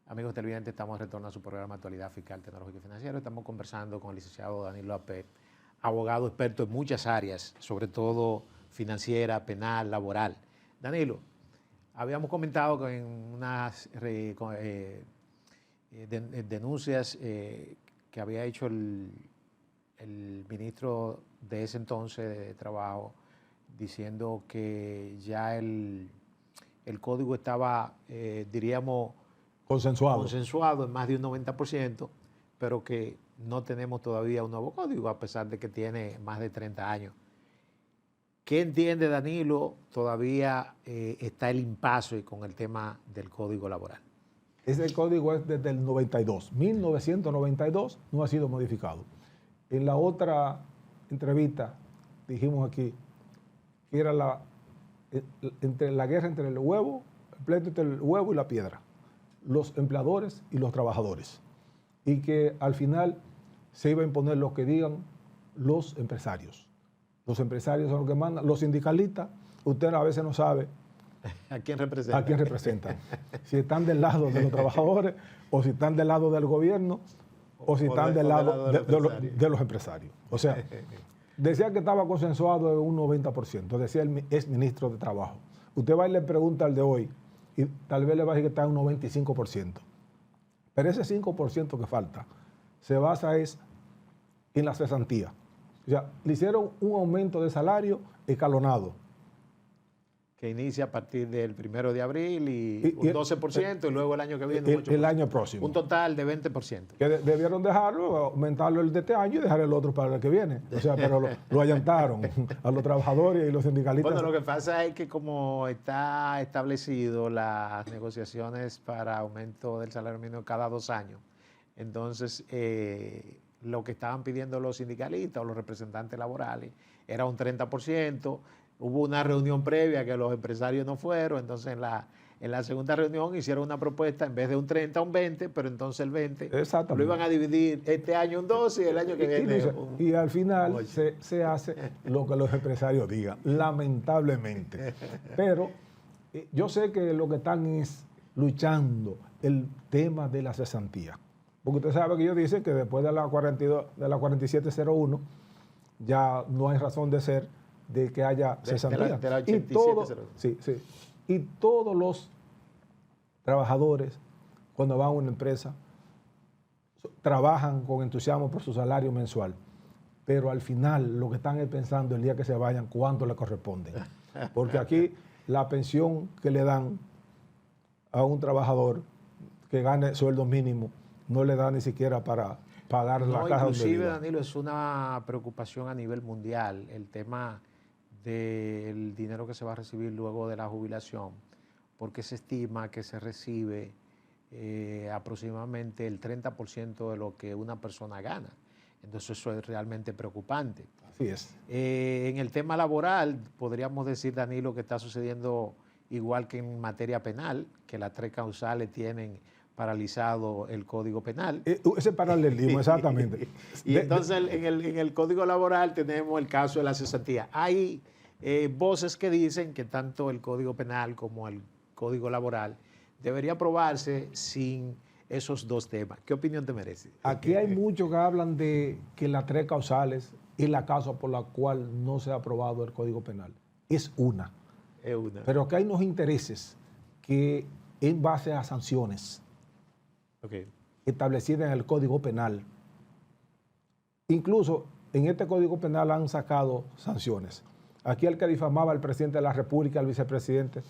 Amigos televidentes, estamos de retorno a su programa Actualidad Fiscal, Tecnológica y Financiera. Estamos conversando con el licenciado Danilo Apel, abogado experto en muchas áreas, sobre todo financiera, penal, laboral. Danilo, habíamos comentado que en unas denuncias que había hecho el ministro de ese entonces de Trabajo, diciendo que ya el código estaba, diríamos, consensuado en más de un 90%, pero que no tenemos todavía un nuevo código, a pesar de que tiene más de 30 años. ¿Qué entiende Danilo? Todavía está el impasse con el tema del código laboral. Ese código es desde el 92, 1992, no ha sido modificado. En la otra entrevista dijimos aquí que era la guerra entre el huevo, el pleito entre el huevo y la piedra, los empleadores y los trabajadores, y que al final se iba a imponer lo que digan los empresarios. Los empresarios son los que mandan, los sindicalistas, usted a veces no sabe ¿A quién representan? ¿A quién representan? Si están del lado de los trabajadores, o si están del lado del gobierno, o si están del lado de los empresarios. O sea, decía que estaba consensuado en un 90%, decía el ex ministro de Trabajo. Usted va y le pregunta al de hoy, y tal vez le va a decir que está en un 95%. Pero ese 5% que falta se basa en la cesantía. O sea, le hicieron un aumento de salario escalonado. Que inicia a partir del 1 de abril y un 12%, y luego el año que viene un 8%. El año próximo. Un total de 20%. Que debieron dejarlo, aumentarlo el de este año y dejar el otro para el que viene. O sea, pero lo allantaron a los trabajadores y los sindicalistas. Bueno, lo que pasa es que como está establecido las negociaciones para aumento del salario mínimo cada 2 años, entonces lo que estaban pidiendo los sindicalistas o los representantes laborales era un 30%. Hubo una reunión previa que los empresarios no fueron, entonces en la segunda reunión hicieron una propuesta en vez de un 30 a un 20, pero entonces el 20 lo iban a dividir este año un 12 y el año que viene y al final se hace lo que los empresarios digan, lamentablemente. Pero yo sé que lo que están es luchando el tema de la cesantía. Porque usted sabe que ellos dicen que después de la 4701 ya no hay razón de ser de que haya cesantía. De la y todos los trabajadores, cuando van a una empresa, trabajan con entusiasmo por su salario mensual, pero al final lo que están es pensando el día que se vayan, cuánto le corresponde. Porque aquí la pensión que le dan a un trabajador que gane sueldo mínimo no le da ni siquiera para pagar la caja donde vive. Inclusive, Danilo, es una preocupación a nivel mundial el tema del dinero que se va a recibir luego de la jubilación, porque se estima que se recibe aproximadamente el 30% de lo que una persona gana. Entonces eso es realmente preocupante. Así es. En el tema laboral, podríamos decir, Danilo, que está sucediendo igual que en materia penal, que las 3 causales tienen paralizado el Código Penal. Ese paralelismo, exactamente. Y entonces en el Código Laboral tenemos el caso de la cesantía. Hay voces que dicen que tanto el Código Penal como el Código Laboral debería aprobarse sin esos 2 temas. ¿Qué opinión te merece? Aquí hay muchos que hablan de que las 3 causales es la causa por la cual no se ha aprobado el Código Penal. Es una. Es una. Pero que hay unos intereses que en base a sanciones establecidas en el Código Penal. Incluso en este Código Penal han sacado sanciones. Aquí el que difamaba al presidente de la República, al vicepresidente,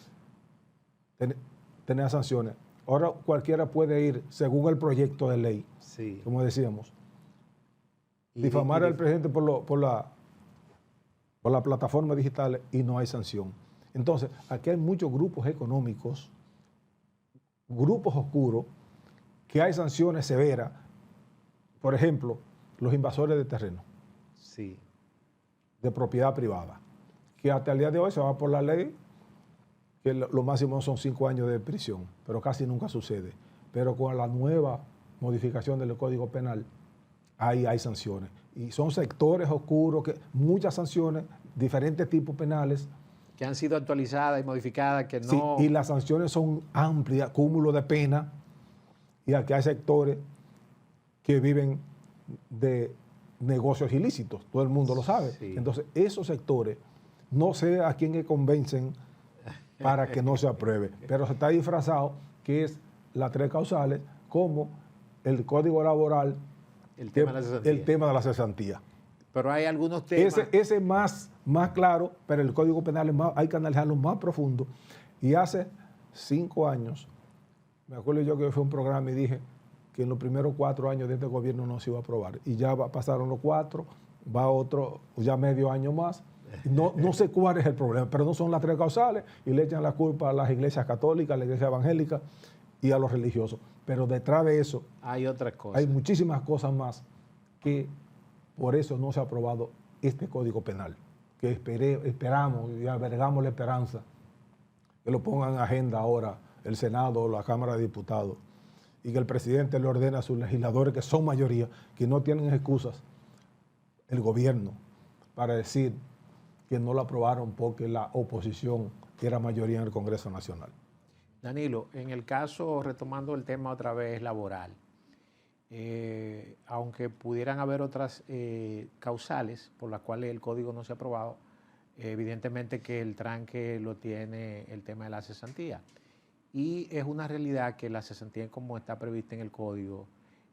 tenía sanciones. Ahora cualquiera puede ir, según el proyecto de ley, como decíamos, difamar al presidente por la plataforma digital y no hay sanción. Entonces, aquí hay muchos grupos económicos, grupos oscuros, que hay sanciones severas. Por ejemplo, los invasores de terreno, de propiedad privada, que hasta el día de hoy se va por la ley, que lo máximo son 5 años de prisión, pero casi nunca sucede. Pero con la nueva modificación del Código Penal, ahí hay sanciones. Y son sectores oscuros, muchas sanciones, diferentes tipos penales. Que han sido actualizadas y modificadas, que no... Sí, y las sanciones son amplias, cúmulo de pena. Y aquí hay sectores que viven de negocios ilícitos, todo el mundo lo sabe. Sí. Entonces, esos sectores, no sé a quién que convencen para que no se apruebe, pero se está disfrazado que es las 3 causales como el Código Laboral, el tema de la cesantía. Pero hay algunos temas... Ese más claro, pero el Código Penal hay que analizarlo más profundo. Y hace 5 años, me acuerdo yo que fue un programa y dije que en los primeros 4 años de este gobierno no se iba a aprobar. Y ya pasaron los 4, va otro, ya medio año más. No sé cuál es el problema, pero no son las 3 causales y le echan la culpa a las iglesias católicas, a la iglesia evangélica y a los religiosos. Pero detrás de eso hay otras cosas. Hay muchísimas cosas más que por eso no se ha aprobado este Código Penal, que esperamos y albergamos la esperanza que lo pongan en agenda ahora el Senado o la Cámara de Diputados y que el presidente le ordene a sus legisladores, que son mayoría, que no tienen excusas, el gobierno, para decir que no lo aprobaron porque la oposición era mayoría en el Congreso Nacional. Danilo, en el caso, retomando el tema otra vez laboral, aunque pudieran haber otras causales por las cuales el código no se ha aprobado, evidentemente que el tranque lo tiene el tema de la cesantía. Y es una realidad que la cesantía, como está prevista en el código,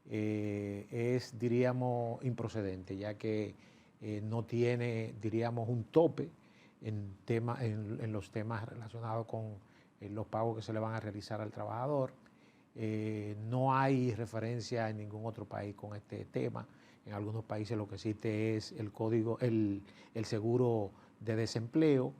es, diríamos, improcedente, ya que no tiene, diríamos, un tope en los temas relacionados con los pagos que se le van a realizar al trabajador. No hay referencia en ningún otro país con este tema. En algunos países lo que existe es el código, el seguro de desempleo.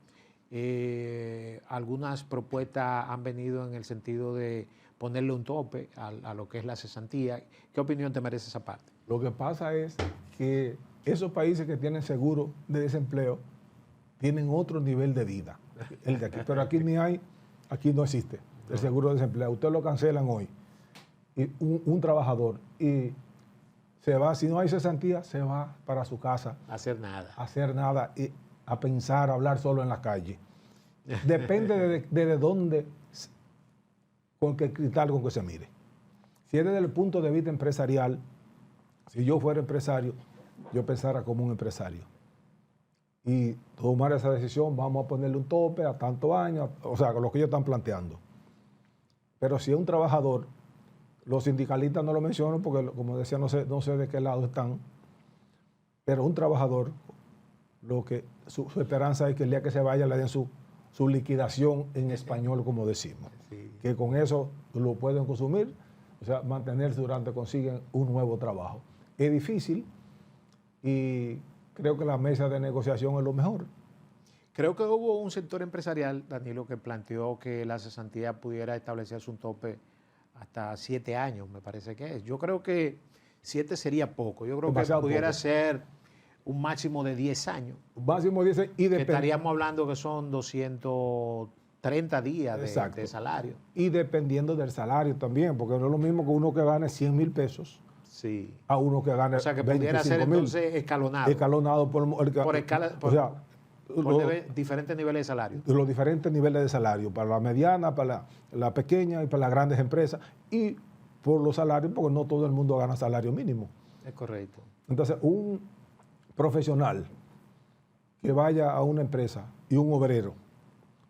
Algunas propuestas han venido en el sentido de ponerle un tope a lo que es la cesantía. ¿Qué opinión te merece esa parte? Lo que pasa es que esos países que tienen seguro de desempleo tienen otro nivel de vida, el de aquí. Pero aquí aquí no existe el seguro de desempleo. Ustedes lo cancelan hoy. Y un trabajador y se va, si no hay cesantía, se va para su casa. A hacer nada. A hacer nada, y a pensar, a hablar solo en la calle. Depende de dónde, con qué cristal con que se mire. Si es desde el punto de vista empresarial, si yo fuera empresario, yo pensara como un empresario. Y tomar esa decisión, vamos a ponerle un tope a tantos años, o sea, con lo que ellos están planteando. Pero si es un trabajador, los sindicalistas no lo mencionan porque, como decía, no sé de qué lado están, pero un trabajador, su esperanza es que el día que se vaya le den su liquidación en español, como decimos. Sí. Que con eso lo pueden consumir, o sea, mantenerse durante consiguen un nuevo trabajo. Es difícil y creo que la mesa de negociación es lo mejor. Creo que hubo un sector empresarial, Danilo, que planteó que la cesantía pudiera establecerse un tope hasta 7 años, me parece que es. Yo creo que 7 sería poco. Yo creo que pudiera ser un máximo de 10 años. Un máximo de 10 años. Y estaríamos hablando que son 230 días de salario. Y dependiendo del salario también, porque no es lo mismo que uno que gane 100,000 pesos. Sí. A uno que gane 25,000. O sea, que pudiera ser entonces escalonado. Escalonado por diferentes niveles de salario. Los diferentes niveles de salario, para la mediana, para la pequeña y para las grandes empresas. Y por los salarios, porque no todo el mundo gana salario mínimo. Es correcto. Entonces, un profesional que vaya a una empresa y un obrero,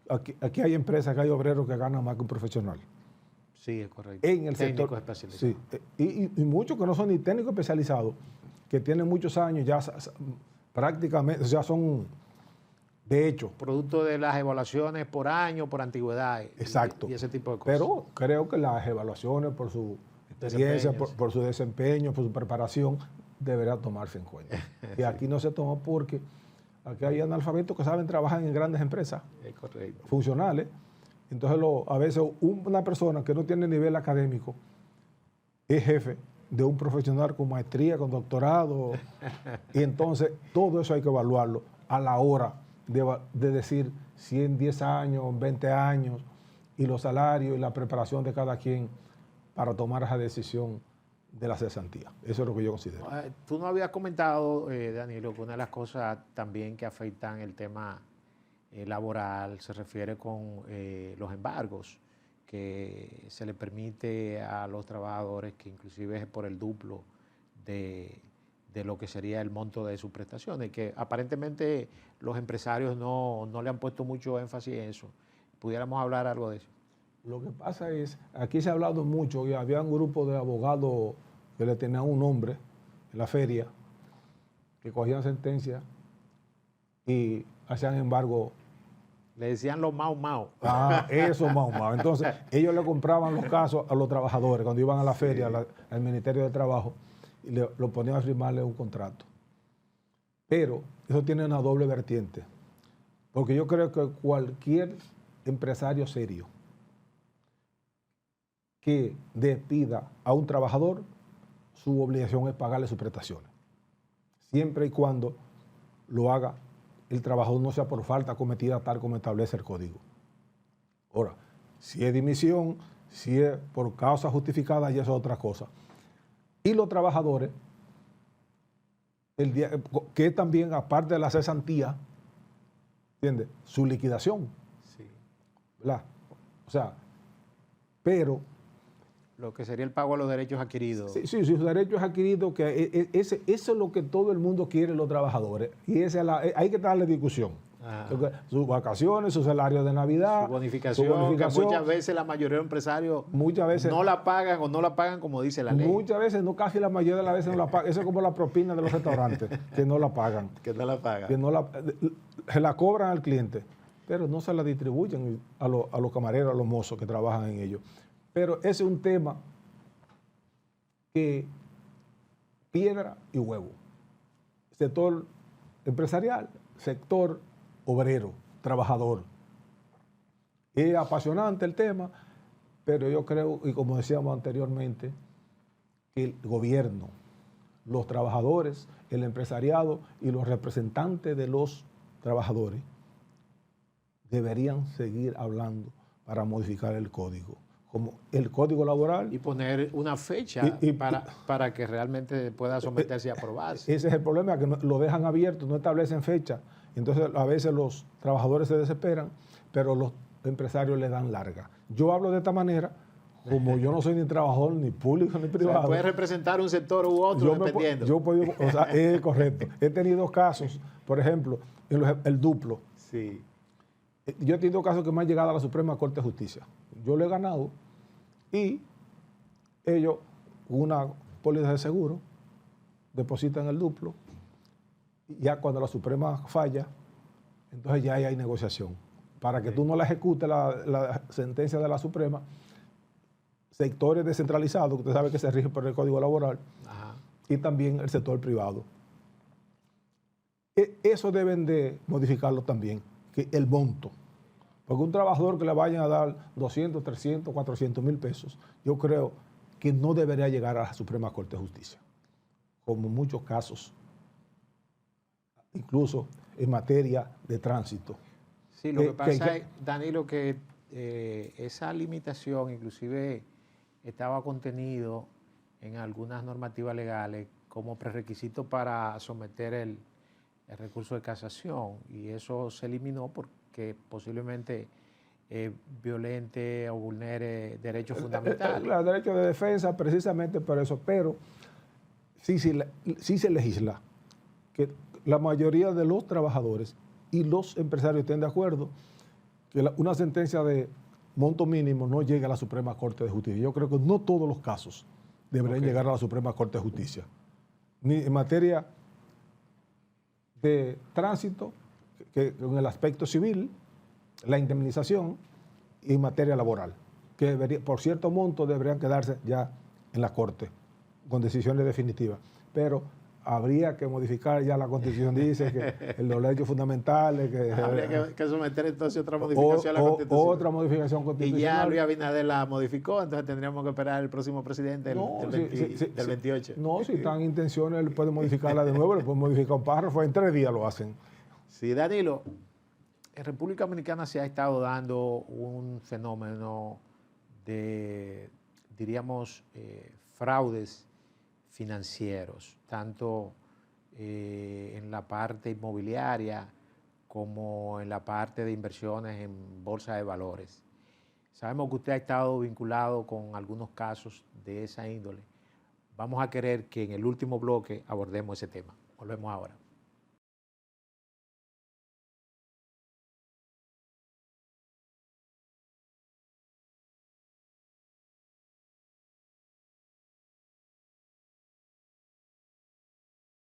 aquí hay empresas que hay obreros que ganan más que un profesional. Sí, es correcto. En el técnicos sector, especializados. Sí, y muchos que no son ni técnicos especializados, que tienen muchos años, ya prácticamente, ya son, de hecho. Producto de las evaluaciones por año, por antigüedad. Exacto. Y ese tipo de cosas. Pero creo que las evaluaciones por su experiencia, por su desempeño, por su preparación, deberá tomarse en cuenta. Y aquí no se toma porque aquí hay analfabetos que saben trabajar en grandes empresas. Es correcto. Funcionales. Entonces, a veces una persona que no tiene nivel académico es jefe de un profesional con maestría, con doctorado. Y entonces, todo eso hay que evaluarlo a la hora de decir si en 10 años, 20 años, y los salarios y la preparación de cada quien para tomar esa decisión de la cesantía. Eso es lo que yo considero. Tú no habías comentado, Danilo, que una de las cosas también que afectan el tema laboral se refiere con los embargos que se le permite a los trabajadores que inclusive es por el duplo de lo que sería el monto de sus prestaciones, que aparentemente los empresarios no le han puesto mucho énfasis en eso. ¿Pudiéramos hablar algo de eso? Lo que pasa es, aquí se ha hablado mucho y había un grupo de abogados que le tenían un nombre en la feria, que cogían sentencias y hacían embargo. Le decían los mau mau. Ah, eso mau mau. Entonces, ellos le compraban los casos a los trabajadores cuando iban a la feria, al Ministerio de Trabajo, y lo ponían a firmarle un contrato. Pero eso tiene una doble vertiente, porque yo creo que cualquier empresario serio que despida a un trabajador, su obligación es pagarle sus prestaciones, siempre y cuando lo haga el trabajador no sea por falta cometida tal como establece el código. Ahora, si es dimisión, si es por causa justificada, ya eso es otra cosa. Y los trabajadores, que es también, aparte de la cesantía, ¿entiendes? Su liquidación. Sí. ¿Verdad? O sea, pero... Lo que sería el pago a los derechos adquiridos. Sí, sus derechos adquiridos, que eso es lo que todo el mundo quiere, los trabajadores. Y hay que darle discusión. Sus vacaciones, su salario de Navidad, su bonificación, que muchas veces la mayoría de los empresarios no la pagan o no la pagan como dice la ley. Muchas veces, no, casi la mayoría de las veces no la pagan. Eso es como la propina de los restaurantes, que no la pagan. Que no la pagan. Se la cobran al cliente, pero no se la distribuyen a los camareros, a los mozos que trabajan en ello. Pero ese es un tema que piedra y huevo. Sector empresarial, sector obrero, trabajador. Es apasionante el tema, pero yo creo, y como decíamos anteriormente, que el gobierno, los trabajadores, el empresariado y los representantes de los trabajadores deberían seguir hablando para modificar el código, como el código laboral. Y poner una fecha para que realmente pueda someterse y aprobarse. Ese es el problema, que lo dejan abierto, no establecen fecha. Entonces a veces los trabajadores se desesperan, pero los empresarios le dan larga. Yo hablo de esta manera, como yo no soy ni trabajador, ni público, ni privado. O sea, puede representar un sector u otro dependiendo. O sea, es correcto. He tenido casos, por ejemplo, el duplo. Sí. Yo he tenido casos que me han llegado a la Suprema Corte de Justicia. Yo lo he ganado y ellos, una póliza de seguro, depositan el duplo. Ya cuando la Suprema falla, entonces ya hay negociación. Para que tú no la ejecutes la sentencia de la Suprema, sectores descentralizados, que usted sabe que se rigen por el Código Laboral, y también el sector privado. Eso deben de modificarlo también, que el monto. Porque un trabajador que le vayan a dar 200, 300, 400 mil pesos, yo creo que no debería llegar a la Suprema Corte de Justicia, como en muchos casos, incluso en materia de tránsito. Sí, lo que pasa es, Danilo, que esa limitación inclusive estaba contenido en algunas normativas legales como prerequisito para someter el recurso de casación, y eso se eliminó porque posiblemente violente o vulnere derechos fundamentales. Claro, derecho de defensa, precisamente por eso, pero sí se legisla que la mayoría de los trabajadores y los empresarios estén de acuerdo que una sentencia de monto mínimo no llegue a la Suprema Corte de Justicia. Yo creo que no todos los casos deberían llegar a la Suprema Corte de Justicia, ni en materia de tránsito, que en el aspecto civil, la indemnización, y en materia laboral, que por cierto monto deberían quedarse ya en la Corte con decisiones definitivas. Pero habría que modificar, ya la Constitución dice que los derechos fundamentales... Habría que someter entonces otra modificación a la Constitución. Otra modificación constitucional. Y ya Luis Abinader la modificó, entonces tendríamos que esperar el próximo presidente del 28. No, si están intenciones, él puede modificarla de nuevo, le puede modificar un párrafo, en 3 días lo hacen. Sí, Danilo, en República Dominicana se ha estado dando un fenómeno de, diríamos, fraudes financieros, tanto en la parte inmobiliaria como en la parte de inversiones en bolsa de valores. Sabemos que usted ha estado vinculado con algunos casos de esa índole. Vamos a querer que en el último bloque abordemos ese tema. Volvemos ahora.